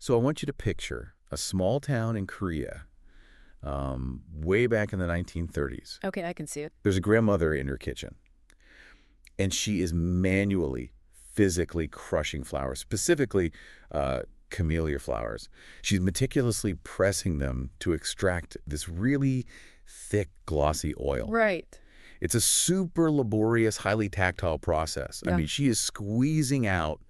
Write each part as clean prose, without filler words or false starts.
So I want you to picture a small town in Korea, way back in the 1930s. Okay, I can see it. There's a grandmother in her kitchen, and she is manually, physically crushing flowers, specifically camellia flowers. She's meticulously pressing them to extract this really thick, glossy oil. Right. It's a super laborious, highly tactile process. Yeah. I mean, she is squeezing out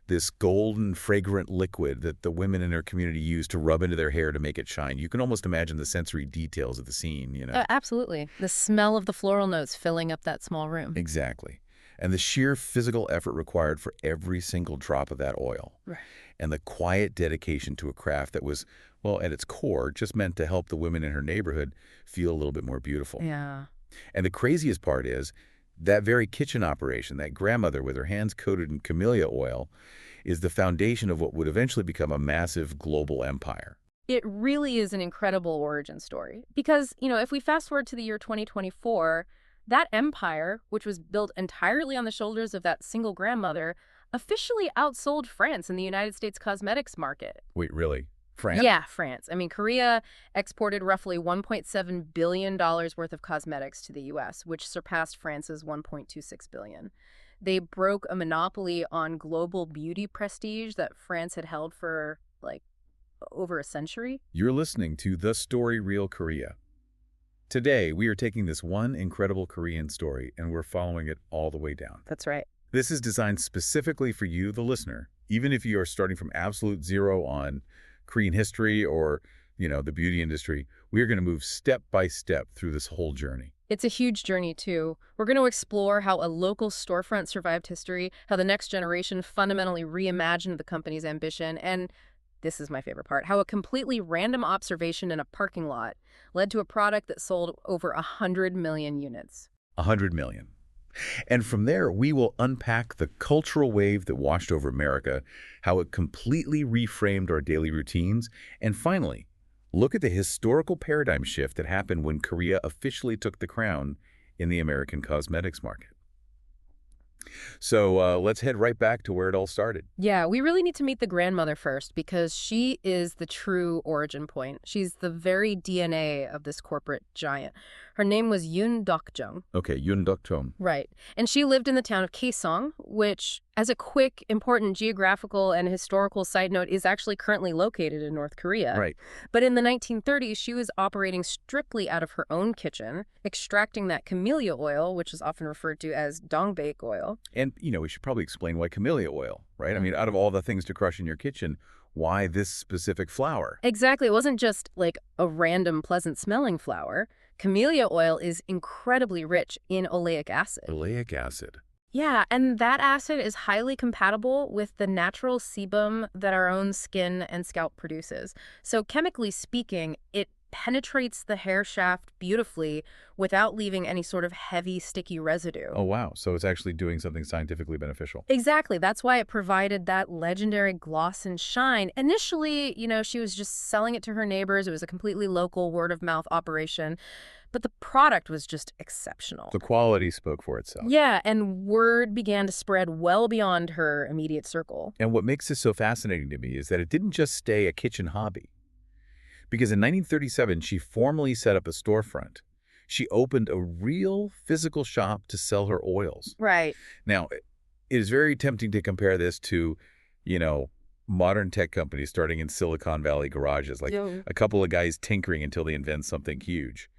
this golden, fragrant liquid that the women in her community use to rub into their hair to make it shine. You can almost imagine the sensory details of the scene, you know? Absolutely. The smell of the floral notes filling up that small room. Exactly. And the sheer physical effort required for every single drop of that oil. Right. And the quiet dedication to a craft that was, well, at its core, just meant to help the women in her neighborhood feel a little bit more beautiful. Yeah. And the craziest part is that very kitchen operation, that grandmother with her hands coated in camellia oil, is the foundation of what would eventually become a massive global empire. It really is an incredible origin story. Because, if we fast forward to the year 2024, that empire, which was built entirely on the shoulders of that single grandmother, officially outsold France in the United States cosmetics market. Wait, really? France? Yeah, France. I mean, Korea exported roughly $1.7 billion worth of cosmetics to the U.S., which surpassed France's $1.26 billion. They broke a monopoly on global beauty prestige that France had held for, over a century. You're listening to The Story Real Korea. Today, we are taking this one incredible Korean story and we're following it all the way down. That's right. This is designed specifically for you, the listener. Even if you are starting from absolute zero on Korean history or, the beauty industry, we are going to move step by step through this whole journey. It's a huge journey, too. We're going to explore how a local storefront survived history, how the next generation fundamentally reimagined the company's ambition, and this is my favorite part, how a completely random observation in a parking lot led to a product that sold over 100 million units. 100 million. And from there, we will unpack the cultural wave that washed over America, how it completely reframed our daily routines, and finally, look at the historical paradigm shift that happened when Korea officially took the crown in the American cosmetics market. So let's head right back to where it all started. Yeah, we really need to meet the grandmother first because she is the true origin point. She's the very DNA of this corporate giant. Her name was Yoon Dok-jung. Okay, Yoon Dok-jung. Right. And she lived in the town of Kaesong, which, as a quick, important geographical and historical side note, is actually currently located in North Korea. Right. But in the 1930s, she was operating strictly out of her own kitchen, extracting that camellia oil, which is often referred to as dongbak oil. And, we should probably explain why camellia oil, right? I mean, out of all the things to crush in your kitchen, why this specific flower? Exactly. It wasn't just like a random pleasant-smelling flower. Camellia oil is incredibly rich in oleic acid. Oleic acid. Yeah, and that acid is highly compatible with the natural sebum that our own skin and scalp produces. So chemically speaking, it penetrates the hair shaft beautifully without leaving any sort of heavy, sticky residue. Oh, wow. So it's actually doing something scientifically beneficial. Exactly. That's why it provided that legendary gloss and shine. Initially, she was just selling it to her neighbors. It was a completely local word-of-mouth operation. But the product was just exceptional. The quality spoke for itself. Yeah, and word began to spread well beyond her immediate circle. And what makes this so fascinating to me is that it didn't just stay a kitchen hobby. Because in 1937, she formally set up a storefront. She opened a real physical shop to sell her oils. Right. Now, it is very tempting to compare this to, modern tech companies starting in Silicon Valley garages, like a couple of guys tinkering until they invent something huge.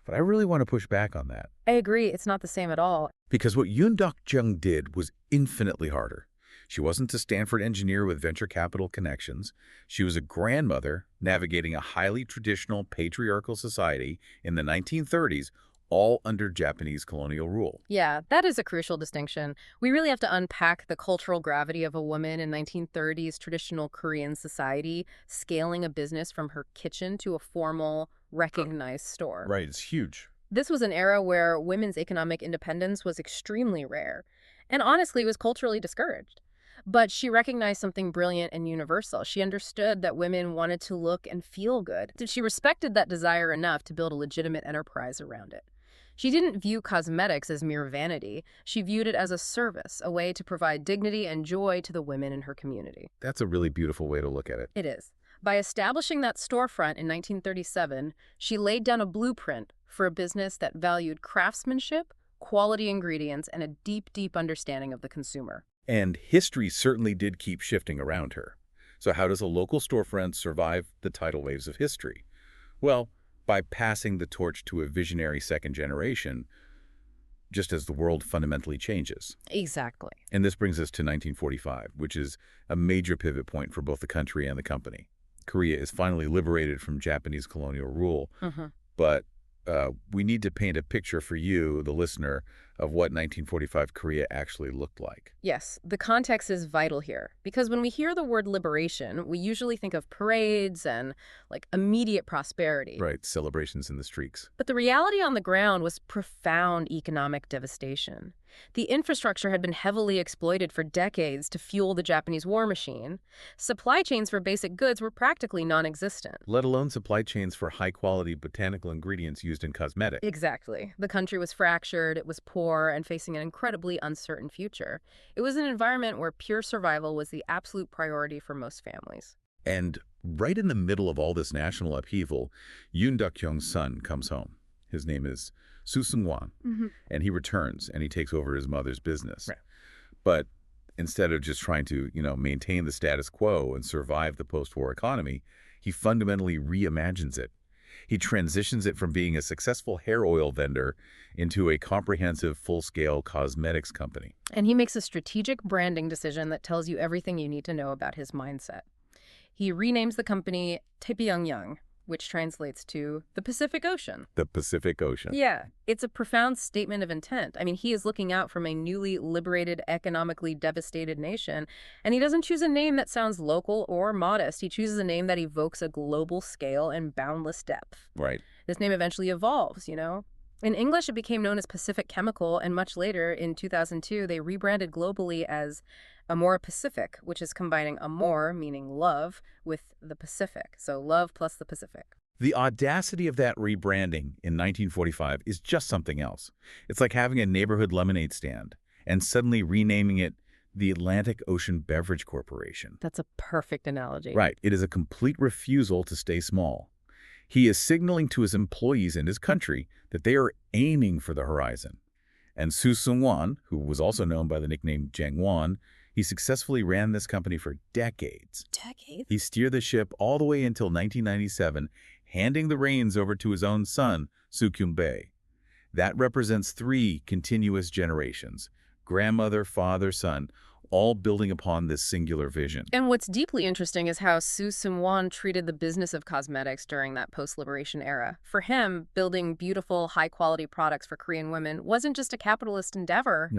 But I really want to push back on that. I agree. It's not the same at all. Because what Yoon Dok-jung did was infinitely harder. She wasn't a Stanford engineer with venture capital connections. She was a grandmother navigating a highly traditional patriarchal society in the 1930s, all under Japanese colonial rule. Yeah, that is a crucial distinction. We really have to unpack the cultural gravity of a woman in 1930s traditional Korean society scaling a business from her kitchen to a formal, recognized store. Right, it's huge. This was an era where women's economic independence was extremely rare, and honestly, it was culturally discouraged. But she recognized something brilliant and universal. She understood that women wanted to look and feel good. She respected that desire enough to build a legitimate enterprise around it. She didn't view cosmetics as mere vanity. She viewed it as a service, a way to provide dignity and joy to the women in her community. That's a really beautiful way to look at it. It is. By establishing that storefront in 1937, she laid down a blueprint for a business that valued craftsmanship, quality ingredients, and a deep, deep understanding of the consumer. And history certainly did keep shifting around her. So how does a local storefront survive the tidal waves of history? Well, by passing the torch to a visionary second generation, just as the world fundamentally changes. Exactly. And this brings us to 1945, which is a major pivot point for both the country and the company. Korea is finally liberated from Japanese colonial rule, but we need to paint a picture for you, the listener, of what 1945 Korea actually looked like. Yes, the context is vital here, because when we hear the word liberation, we usually think of parades and, immediate prosperity. Right, celebrations in the streets. But the reality on the ground was profound economic devastation. The infrastructure had been heavily exploited for decades to fuel the Japanese war machine. Supply chains for basic goods were practically non-existent. Let alone supply chains for high-quality botanical ingredients used in cosmetics. Exactly. The country was fractured, it was poor, and facing an incredibly uncertain future. It was an environment where pure survival was the absolute priority for most families. And right in the middle of all this national upheaval, Yoon Duck-hyung's son comes home. His name is Suh Sung-whan, and he returns and he takes over his mother's business. Right. But instead of just trying to, maintain the status quo and survive the post-war economy, he fundamentally reimagines it. He transitions it from being a successful hair oil vendor into a comprehensive, full-scale cosmetics company. And he makes a strategic branding decision that tells you everything you need to know about his mindset. He renames the company Taepyeongyang, which translates to the Pacific Ocean. The Pacific Ocean. Yeah, it's a profound statement of intent. I mean, he is looking out from a newly liberated, economically devastated nation, and he doesn't choose a name that sounds local or modest. He chooses a name that evokes a global scale and boundless depth. Right. This name eventually evolves, In English, it became known as Pacific Chemical, and much later, in 2002, they rebranded globally as Amorepacific, which is combining amor, meaning love, with the Pacific. So love plus the Pacific. The audacity of that rebranding in 1945 is just something else. It's like having a neighborhood lemonade stand and suddenly renaming it the Atlantic Ocean Beverage Corporation. That's a perfect analogy. Right. It is a complete refusal to stay small. He is signaling to his employees and his country that they are aiming for the horizon. And Suh Sung-whan, who was also known by the nickname Jangwon, he successfully ran this company for decades. Decades? He steered the ship all the way until 1997, handing the reins over to his own son, Suh Kyung-bae. That represents 3 continuous generations, grandmother, father, son, all building upon this singular vision. And what's deeply interesting is how Suh Sung-whan treated the business of cosmetics during that post-liberation era. For him, building beautiful, high-quality products for Korean women wasn't just a capitalist endeavor.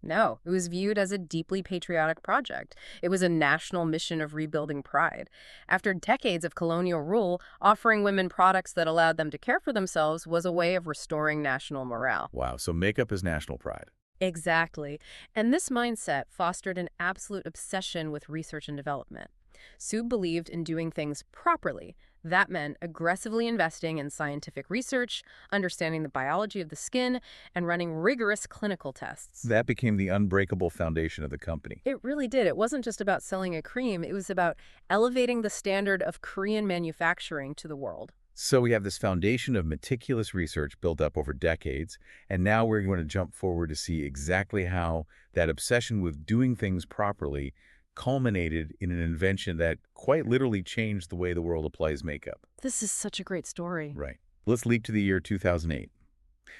No, it was viewed as a deeply patriotic project. It was a national mission of rebuilding pride. After decades of colonial rule, offering women products that allowed them to care for themselves was a way of restoring national morale. Wow, so makeup is national pride. Exactly. And this mindset fostered an absolute obsession with research and development. Suh believed in doing things properly. That meant aggressively investing in scientific research, understanding the biology of the skin, and running rigorous clinical tests. That became the unbreakable foundation of the company. It really did. It wasn't just about selling a cream. It was about elevating the standard of Korean manufacturing to the world. So we have this foundation of meticulous research built up over decades, and now we're going to jump forward to see exactly how that obsession with doing things properly culminated in an invention that quite literally changed the way the world applies makeup. This is such a great story. Right. Let's leap to the year 2008.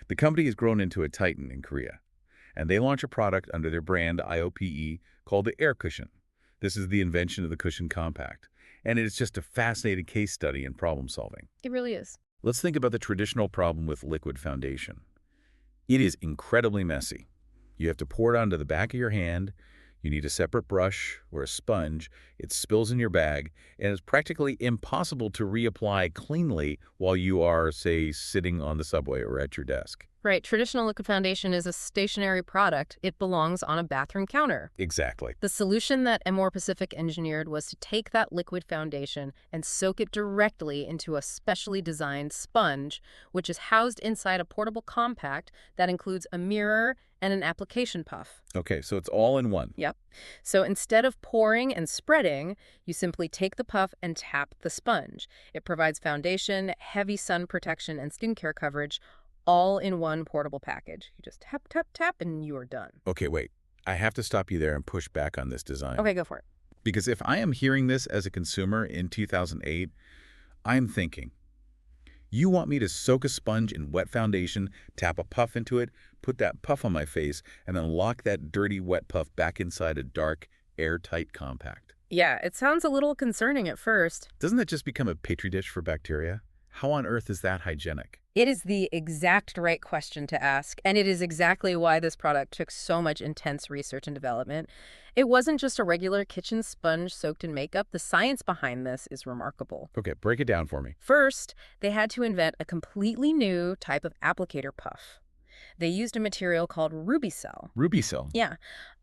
The company has grown into a titan in Korea, and they launch a product under their brand IOPE called the Air Cushion. This is the invention of the Cushion Compact, and it's just a fascinating case study in problem solving. It really is. Let's think about the traditional problem with liquid foundation. It is incredibly messy. You have to pour it onto the back of your hand. You need a separate brush or a sponge. It spills in your bag, and it's practically impossible to reapply cleanly while you are, say, sitting on the subway or at your desk. Right, traditional liquid foundation is a stationary product. It belongs on a bathroom counter. Exactly. The solution that Amorepacific engineered was to take that liquid foundation and soak it directly into a specially designed sponge, which is housed inside a portable compact that includes a mirror and an application puff. Okay, so it's all in one. Yep. So instead of pouring and spreading, you simply take the puff and tap the sponge. It provides foundation, heavy sun protection, and skincare coverage all in one portable package. You just tap, tap, tap, and you are done. Okay, wait. I have to stop you there and push back on this design. Okay, go for it. Because if I am hearing this as a consumer in 2008, I'm thinking, you want me to soak a sponge in wet foundation, tap a puff into it, put that puff on my face, and then lock that dirty wet puff back inside a dark, airtight compact. Yeah, it sounds a little concerning at first. Doesn't that just become a petri dish for bacteria? How on earth is that hygienic? It is the exact right question to ask, and it is exactly why this product took so much intense research and development. It wasn't just a regular kitchen sponge soaked in makeup. The science behind this is remarkable. Okay, break it down for me. First, they had to invent a completely new type of applicator puff. They used a material called Rubicell. Rubicell? Yeah.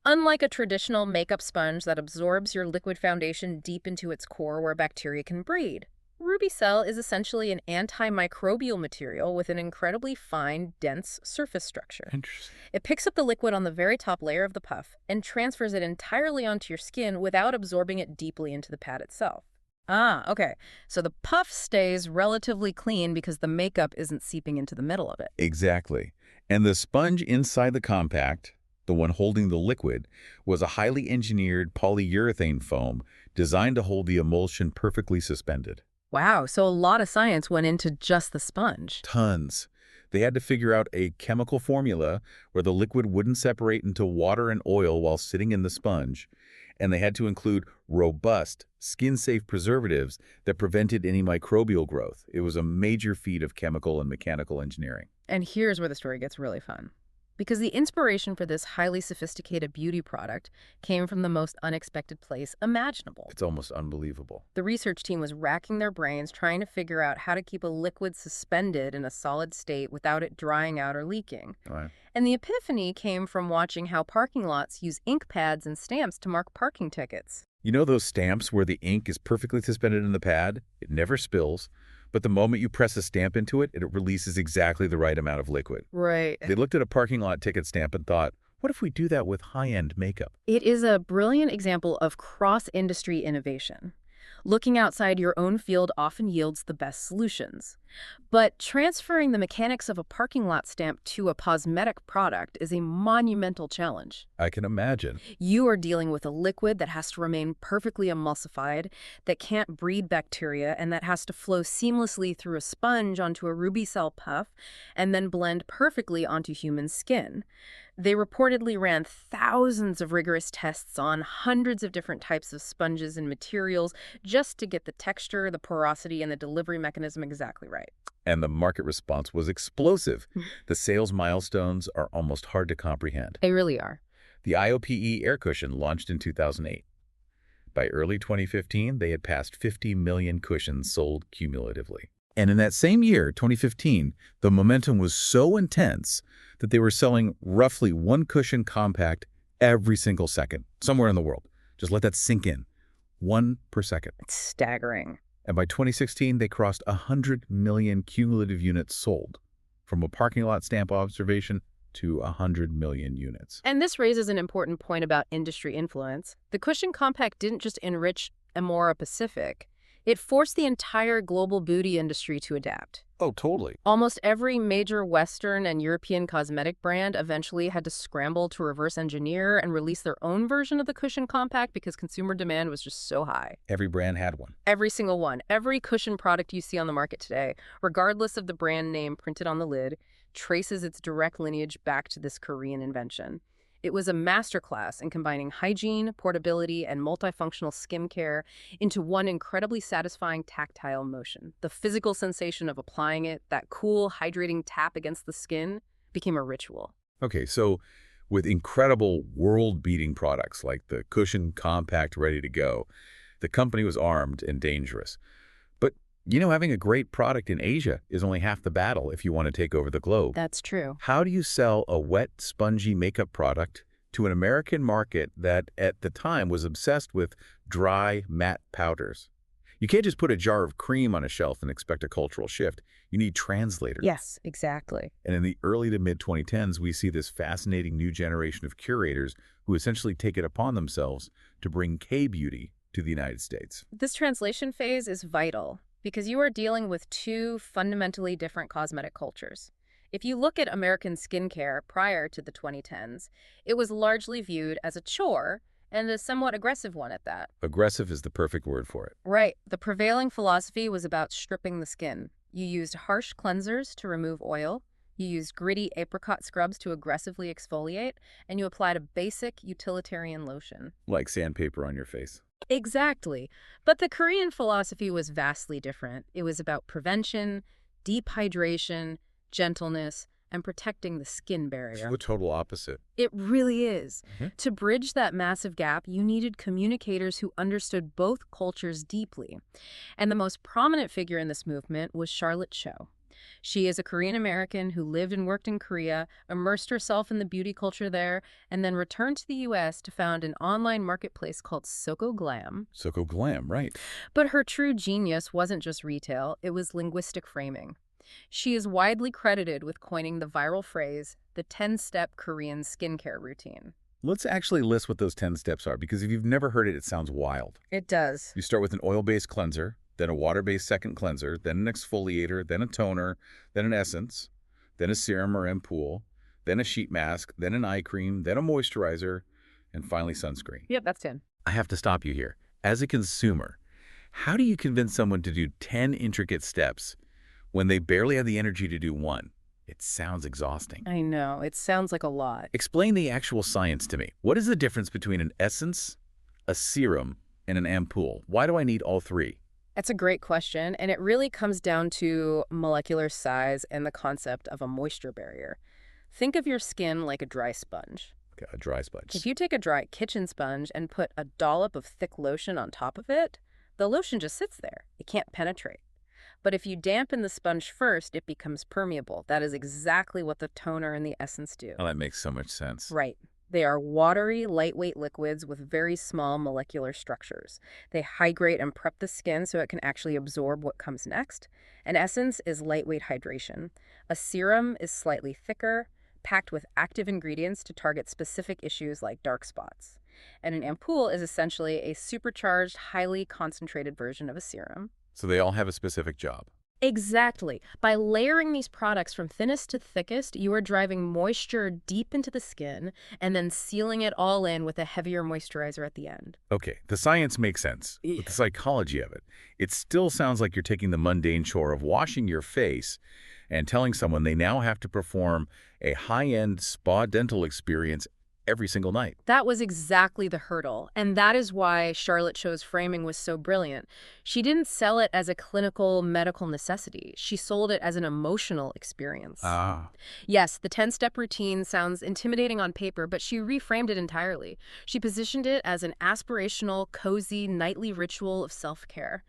Unlike a traditional makeup sponge that absorbs your liquid foundation deep into its core where bacteria can breed, Rubicell is essentially an antimicrobial material with an incredibly fine, dense surface structure. Interesting. It picks up the liquid on the very top layer of the puff and transfers it entirely onto your skin without absorbing it deeply into the pad itself. Ah, okay. So the puff stays relatively clean because the makeup isn't seeping into the middle of it. Exactly. And the sponge inside the compact, the one holding the liquid, was a highly engineered polyurethane foam designed to hold the emulsion perfectly suspended. Wow, so a lot of science went into just the sponge. Tons. They had to figure out a chemical formula where the liquid wouldn't separate into water and oil while sitting in the sponge, and they had to include robust, skin-safe preservatives that prevented any microbial growth. It was a major feat of chemical and mechanical engineering. And here's where the story gets really fun. Because the inspiration for this highly sophisticated beauty product came from the most unexpected place imaginable. It's almost unbelievable. The research team was racking their brains trying to figure out how to keep a liquid suspended in a solid state without it drying out or leaking. Right. And the epiphany came from watching how parking lots use ink pads and stamps to mark parking tickets. You know those stamps where the ink is perfectly suspended in the pad? It never spills. But the moment you press a stamp into it, it releases exactly the right amount of liquid. Right. They looked at a parking lot ticket stamp and thought, what if we do that with high-end makeup? It is a brilliant example of cross-industry innovation. Looking outside your own field often yields the best solutions. But transferring the mechanics of a parking lot stamp to a cosmetic product is a monumental challenge. I can imagine. You are dealing with a liquid that has to remain perfectly emulsified, that can't breed bacteria, and that has to flow seamlessly through a sponge onto a Rubicell puff and then blend perfectly onto human skin. They reportedly ran thousands of rigorous tests on hundreds of different types of sponges and materials just to get the texture, the porosity, and the delivery mechanism exactly right. And the market response was explosive. The sales milestones are almost hard to comprehend. They really are. The IOPE air cushion launched in 2008. By early 2015, they had passed 50 million cushions sold cumulatively. And in that same year, 2015, the momentum was so intense that they were selling roughly one cushion compact every single second, somewhere in the world. Just let that sink in. One per second. It's staggering. And by 2016, they crossed 100 million cumulative units sold, from a parking lot stamp observation to 100 million units. And this raises an important point about industry influence. The cushion compact didn't just enrich Amorepacific. It forced the entire global beauty industry to adapt. Oh, totally. Almost every major Western and European cosmetic brand eventually had to scramble to reverse engineer and release their own version of the cushion compact because consumer demand was just so high. Every brand had one. Every single one. Every cushion product you see on the market today, regardless of the brand name printed on the lid, traces its direct lineage back to this Korean invention. It was a masterclass in combining hygiene, portability, and multifunctional skincare into one incredibly satisfying tactile motion. The physical sensation of applying it, that cool, hydrating tap against the skin, became a ritual. Okay, so with incredible world-beating products like the Cushion Compact Ready to Go. The company was armed and dangerous. But, having a great product in Asia is only half the battle if you want to take over the globe. That's true. How do you sell a wet, spongy makeup product to an American market that, at the time, was obsessed with dry, matte powders? You can't just put a jar of cream on a shelf and expect a cultural shift. You need translators. Yes, exactly. And in the early to mid-2010s, we see this fascinating new generation of curators who essentially take it upon themselves to bring K-beauty to the United States. This translation phase is vital because you are dealing with two fundamentally different cosmetic cultures. If you look at American skincare prior to the 2010s, it was largely viewed as a chore and a somewhat aggressive one at that. Aggressive is the perfect word for it. Right. The prevailing philosophy was about stripping the skin. You used harsh cleansers to remove oil, you used gritty apricot scrubs to aggressively exfoliate, and you applied a basic utilitarian lotion. Like sandpaper on your face. Exactly. But the Korean philosophy was vastly different. It was about prevention, deep hydration, gentleness, and protecting the skin barrier. The total opposite. It really is. To bridge that massive gap, you needed communicators who understood both cultures deeply. And the most prominent figure in this movement was Charlotte Cho. She is a Korean American who lived and worked in Korea, immersed herself in the beauty culture there, and then returned to the U.S. to found an online marketplace called Soko Glam. Soko Glam, right. But her true genius wasn't just retail, it was linguistic framing. She is widely credited with coining the viral phrase, the 10-step Korean skincare routine. Let's actually list what those 10 steps are, because if you've never heard it, it sounds wild. It does. You start with an oil-based cleanser, then a water-based second cleanser, then an exfoliator, then a toner, then an essence, then a serum or ampoule, then a sheet mask, then an eye cream, then a moisturizer, and finally sunscreen. Yep, that's 10. I have to stop you here. As a consumer, how do you convince someone to do 10 intricate steps when they barely have the energy to do one? It sounds exhausting. I know. It sounds like a lot. Explain the actual science to me. What is the difference between an essence, a serum, and an ampoule? Why do I need all three? That's a great question, and it really comes down to molecular size and the concept of a moisture barrier. Think of your skin like a dry sponge. Okay, a dry sponge. If you take a dry kitchen sponge and put a dollop of thick lotion on top of it, the lotion just sits there. It can't penetrate. But if you dampen the sponge first, it becomes permeable. That is exactly what the toner and the essence do. Oh, that makes so much sense. Right. They are watery, lightweight liquids with very small molecular structures. They hydrate and prep the skin so it can actually absorb what comes next. An essence is lightweight hydration. A serum is slightly thicker, packed with active ingredients to target specific issues like dark spots. And an ampoule is essentially a supercharged, highly concentrated version of a serum. So they all have a specific job. Exactly. By layering these products from thinnest to thickest, you are driving moisture deep into the skin and then sealing it all in with a heavier moisturizer at the end. Okay, the science makes sense, but the psychology of it, it still sounds like you're taking the mundane chore of washing your face and telling someone they now have to perform a high-end spa dental experience every single night. That was exactly the hurdle, and that is why Charlotte Cho's framing was so brilliant. She didn't sell it as a clinical medical necessity. She sold it as an emotional experience. Yes, the 10-step routine sounds intimidating on paper, but she reframed it entirely. She positioned it as an aspirational, cozy, nightly ritual of self-care.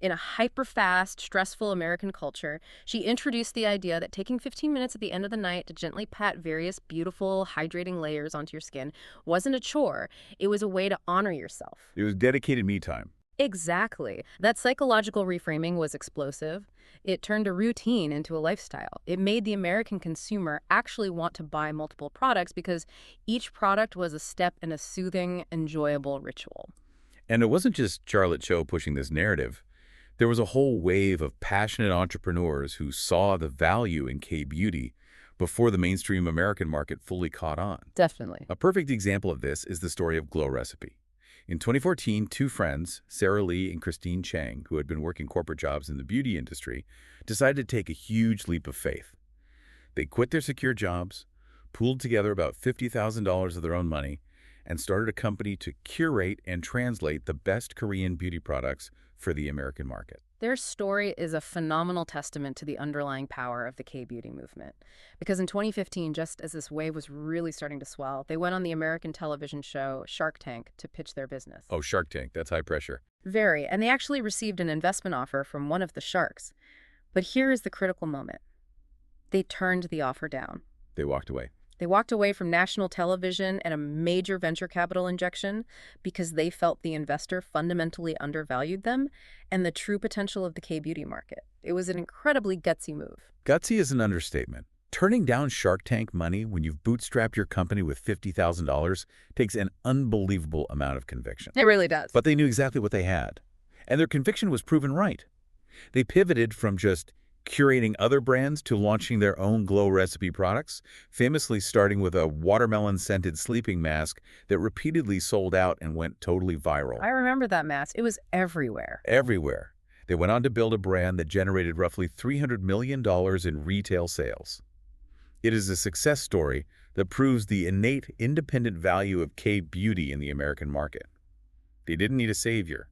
In a hyper-fast, stressful American culture, she introduced the idea that taking 15 minutes at the end of the night to gently pat various beautiful, hydrating layers onto your skin wasn't a chore. It was a way to honor yourself. It was dedicated me time. Exactly. That psychological reframing was explosive. It turned a routine into a lifestyle. It made the American consumer actually want to buy multiple products because each product was a step in a soothing, enjoyable ritual. And it wasn't just Charlotte Cho pushing this narrative. There was a whole wave of passionate entrepreneurs who saw the value in K-beauty before the mainstream American market fully caught on. Definitely. A perfect example of this is the story of Glow Recipe. In 2014, two friends, Sarah Lee and Christine Chang, who had been working corporate jobs in the beauty industry, decided to take a huge leap of faith. They quit their secure jobs, pooled together about $50,000 of their own money, and started a company to curate and translate the best Korean beauty products for the American market. Their story is a phenomenal testament to the underlying power of the K-beauty movement. Because in 2015, just as this wave was really starting to swell, they went on the American television show Shark Tank to pitch their business. Oh, Shark Tank, that's high pressure. Very, and they actually received an investment offer from one of the sharks. But here is the critical moment. They turned the offer down. They walked away. They walked away from national television and a major venture capital injection because they felt the investor fundamentally undervalued them and the true potential of the K-beauty market. It was an incredibly gutsy move. Gutsy is an understatement. Turning down Shark Tank money when you've bootstrapped your company with $50,000 takes an unbelievable amount of conviction. It really does. But they knew exactly what they had. And their conviction was proven right. They pivoted from just curating other brands to launching their own glow recipe products, famously starting with a watermelon-scented sleeping mask that repeatedly sold out and went totally viral. I remember that mask. It was everywhere. Everywhere. They went on to build a brand that generated roughly $300 million in retail sales. It is a success story that proves the innate independent value of K-beauty in the American market. They didn't need a savior.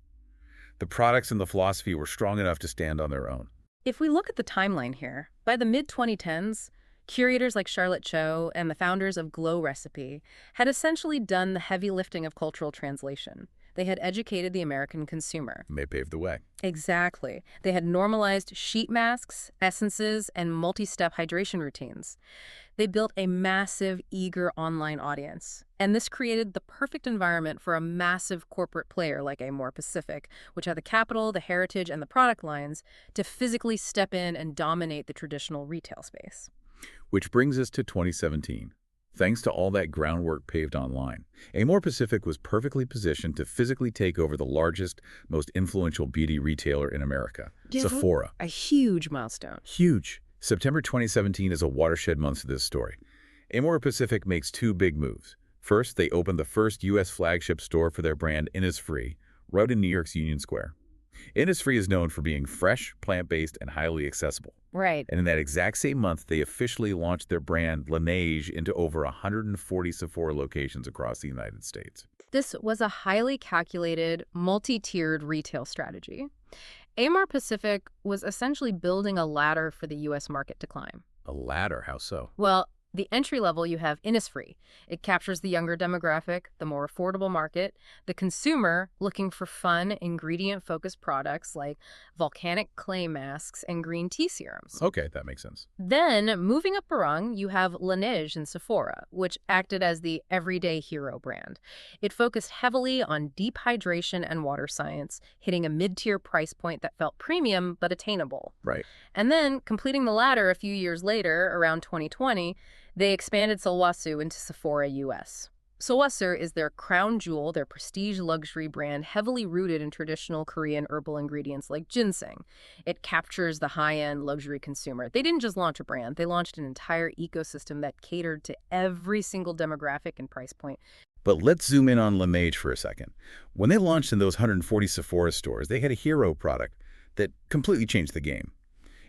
The products and the philosophy were strong enough to stand on their own. If we look at the timeline here, by the mid-2010s, curators like Charlotte Cho and the founders of Glow Recipe had essentially done the heavy lifting of cultural translation. They had educated the American consumer. They paved the way. Exactly. They had normalized sheet masks, essences, and multi-step hydration routines. They built a massive, eager online audience. And this created the perfect environment for a massive corporate player like Amorepacific, which had the capital, the heritage, and the product lines to physically step in and dominate the traditional retail space. Which brings us to 2017. Thanks to all that groundwork paved online, Amorepacific was perfectly positioned to physically take over the largest, most influential beauty retailer in America, Sephora. A huge milestone. Huge. September 2017 is a watershed month for this story. Amorepacific makes two big moves. First, they opened the first U.S. flagship store for their brand Innisfree, right in New York's Union Square. Innisfree is known for being fresh, plant-based, and highly accessible. Right. And in that exact same month, they officially launched their brand Laneige into over 140 Sephora locations across the United States. This was a highly calculated, multi-tiered retail strategy. Amorepacific was essentially building a ladder for the U.S. market to climb. A ladder? How so? Well, the entry level, you have Innisfree. It captures the younger demographic, the more affordable market, the consumer looking for fun, ingredient-focused products like volcanic clay masks and green tea serums. Okay, that makes sense. Then, moving up a rung, you have Laneige and Sephora, which acted as the everyday hero brand. It focused heavily on deep hydration and water science, hitting a mid-tier price point that felt premium but attainable. Right. And then, completing the latter a few years later, around 2020, they expanded Sulwhasoo into Sephora US. Sulwhasoo is their crown jewel, their prestige luxury brand heavily rooted in traditional Korean herbal ingredients like ginseng. It captures the high-end luxury consumer. They didn't just launch a brand, they launched an entire ecosystem that catered to every single demographic and price point. But let's zoom in on Laneige for a second. When they launched in those 140 Sephora stores, they had a hero product that completely changed the game.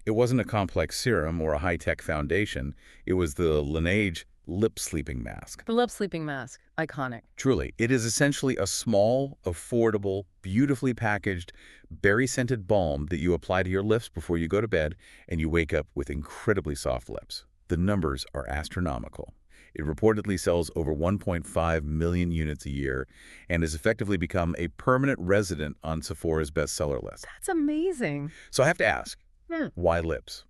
It wasn't a complex serum or a high-tech foundation. It was the Laneige lip sleeping mask. The lip sleeping mask. Iconic. Truly, it is essentially a small, affordable, beautifully packaged, berry-scented balm that you apply to your lips before you go to bed, and you wake up with incredibly soft lips. The numbers are astronomical. It reportedly sells over 1.5 million units a year and has effectively become a permanent resident on Sephora's bestseller list. That's amazing. So I have to ask, why lips?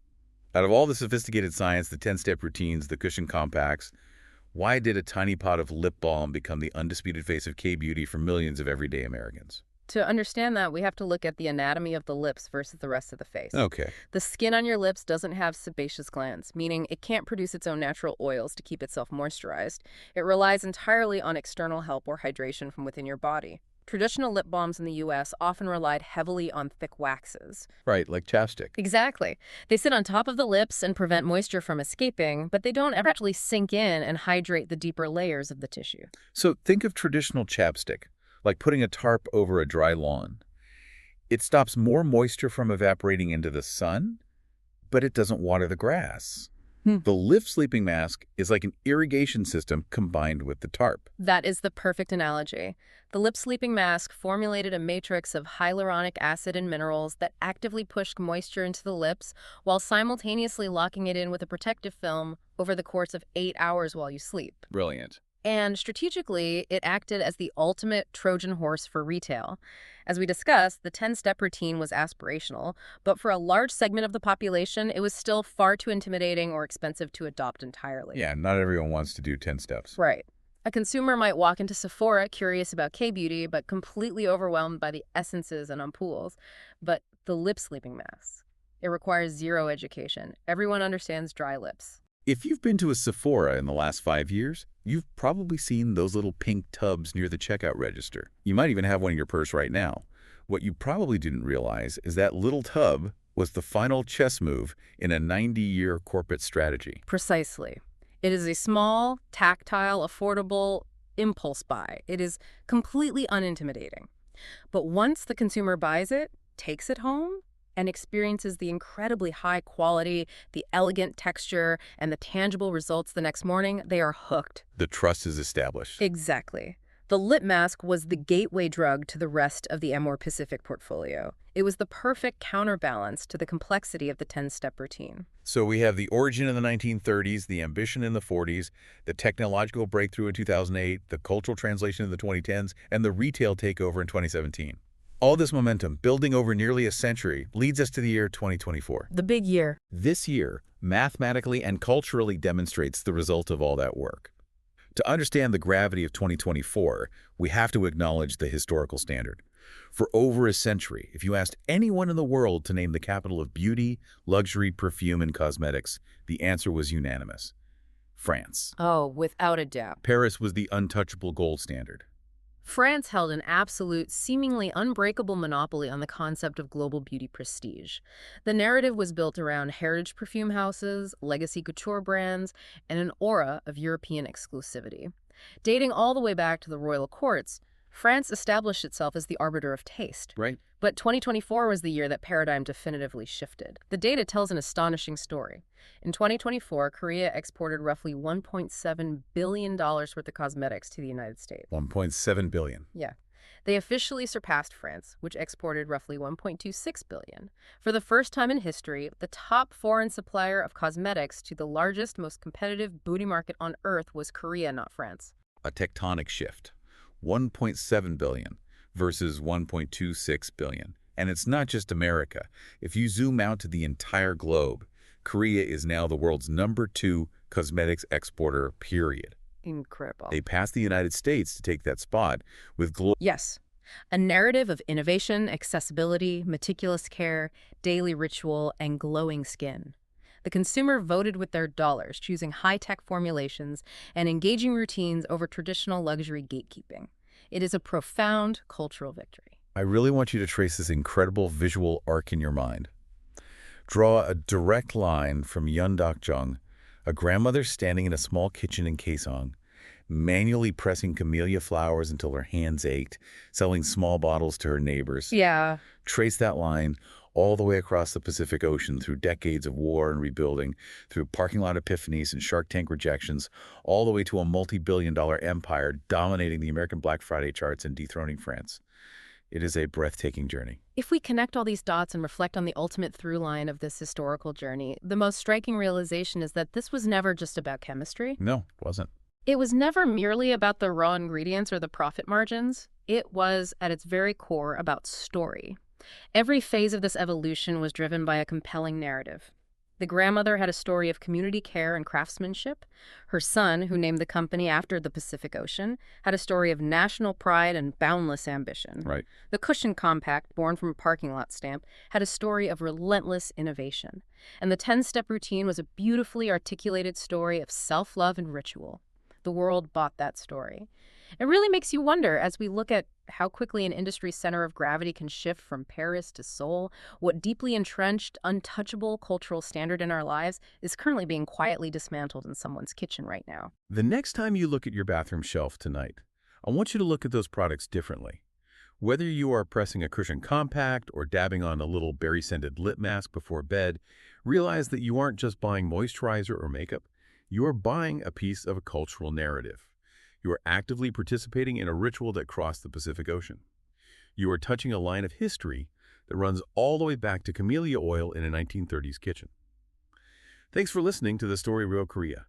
Out of all the sophisticated science, the 10-step routines, the cushion compacts, why did a tiny pot of lip balm become the undisputed face of K-beauty for millions of everyday Americans? To understand that, we have to look at the anatomy of the lips versus the rest of the face. Okay. The skin on your lips doesn't have sebaceous glands, meaning it can't produce its own natural oils to keep itself moisturized. It relies entirely on external help or hydration from within your body. Traditional lip balms in the U.S. often relied heavily on thick waxes. Right, like chapstick. Exactly. They sit on top of the lips and prevent moisture from escaping, but they don't ever actually sink in and hydrate the deeper layers of the tissue. So think of traditional chapstick, like putting a tarp over a dry lawn. It stops more moisture from evaporating into the sun, but it doesn't water the grass. The lift sleeping mask is like an irrigation system combined with the tarp. That is the perfect analogy. The lip sleeping mask formulated a matrix of hyaluronic acid and minerals that actively pushed moisture into the lips while simultaneously locking it in with a protective film over the course of 8 hours while you sleep. Brilliant. And strategically, it acted as the ultimate Trojan horse for retail. As we discussed, the 10-step routine was aspirational, but for a large segment of the population, it was still far too intimidating or expensive to adopt entirely. Yeah, not everyone wants to do 10 steps. Right. A consumer might walk into Sephora curious about K-beauty, but completely overwhelmed by the essences and ampoules. But the lip sleeping mask, it requires zero education. Everyone understands dry lips. If you've been to a Sephora in the last 5 years, you've probably seen those little pink tubs near the checkout register. You might even have one in your purse right now. What you probably didn't realize is that little tub was the final chess move in a 90-year corporate strategy. Precisely. It is a small, tactile, affordable impulse buy. It is completely unintimidating. But once the consumer buys it, takes it home, and experiences the incredibly high quality, the elegant texture, and the tangible results the next morning, they are hooked. The trust is established. Exactly. The lip mask was the gateway drug to the rest of the Amorepacific portfolio. It was the perfect counterbalance to the complexity of the 10-step routine. So we have the origin in the 1930s, the ambition in the 40s, the technological breakthrough in 2008, the cultural translation in the 2010s, and the retail takeover in 2017. All this momentum, building over nearly a century, leads us to the year 2024. The big year. This year, mathematically and culturally demonstrates the result of all that work. To understand the gravity of 2024, we have to acknowledge the historical standard. For over a century, if you asked anyone in the world to name the capital of beauty, luxury, perfume, and cosmetics, the answer was unanimous. France. Oh, without a doubt. Paris was the untouchable gold standard. France held an absolute, seemingly unbreakable monopoly on the concept of global beauty prestige. The narrative was built around heritage perfume houses, legacy couture brands, and an aura of European exclusivity. Dating all the way back to the royal courts, France established itself as the arbiter of taste. Right. But 2024 was the year that paradigm definitively shifted. The data tells an astonishing story. In 2024, Korea exported roughly $1.7 billion worth of cosmetics to the United States. $1.7 billion. Yeah. They officially surpassed France, which exported roughly $1.26 billion. For the first time in history, the top foreign supplier of cosmetics to the largest, most competitive beauty market on Earth was Korea, not France. A tectonic shift. $1.7 billion versus $1.26 billion. And it's not just America. If you zoom out to the entire globe, Korea is now the world's #2 cosmetics exporter, period. Incredible. They passed the United States to take that spot with Yes. A narrative of innovation, accessibility, meticulous care, daily ritual, and glowing skin. The consumer voted with their dollars, choosing high-tech formulations and engaging routines over traditional luxury gatekeeping. It is a profound cultural victory. I really want you to trace this incredible visual arc in your mind. Draw a direct line from Yeondokjeong, a grandmother standing in a small kitchen in Kaesong, manually pressing camellia flowers until her hands ached, selling small bottles to her neighbors. Yeah. Trace that line all the way across the Pacific Ocean through decades of war and rebuilding, through parking lot epiphanies and Shark Tank rejections, all the way to a multi-billion-dollar empire dominating the American Black Friday charts and dethroning France. It is a breathtaking journey. If we connect all these dots and reflect on the ultimate through line of this historical journey, the most striking realization is that this was never just about chemistry. No, it wasn't. It was never merely about the raw ingredients or the profit margins. It was, at its very core, about story. Every phase of this evolution was driven by a compelling narrative. The grandmother had a story of community care and craftsmanship. Her son, who named the company after the Pacific Ocean, had a story of national pride and boundless ambition. Right. The Cushion Compact, born from a parking lot stamp, had a story of relentless innovation. And the 10-step routine was a beautifully articulated story of self-love and ritual. The world bought that story. It really makes you wonder, as we look at how quickly an industry center of gravity can shift from Paris to Seoul, what deeply entrenched, untouchable cultural standard in our lives is currently being quietly dismantled in someone's kitchen right now. The next time you look at your bathroom shelf tonight, I want you to look at those products differently. Whether you are pressing a cushion compact or dabbing on a little berry-scented lip mask before bed, realize that you aren't just buying moisturizer or makeup. You are buying a piece of a cultural narrative. You are actively participating in a ritual that crossed the Pacific Ocean. You are touching a line of history that runs all the way back to camellia oil in a 1930s kitchen. Thanks for listening to The Story of Real Korea.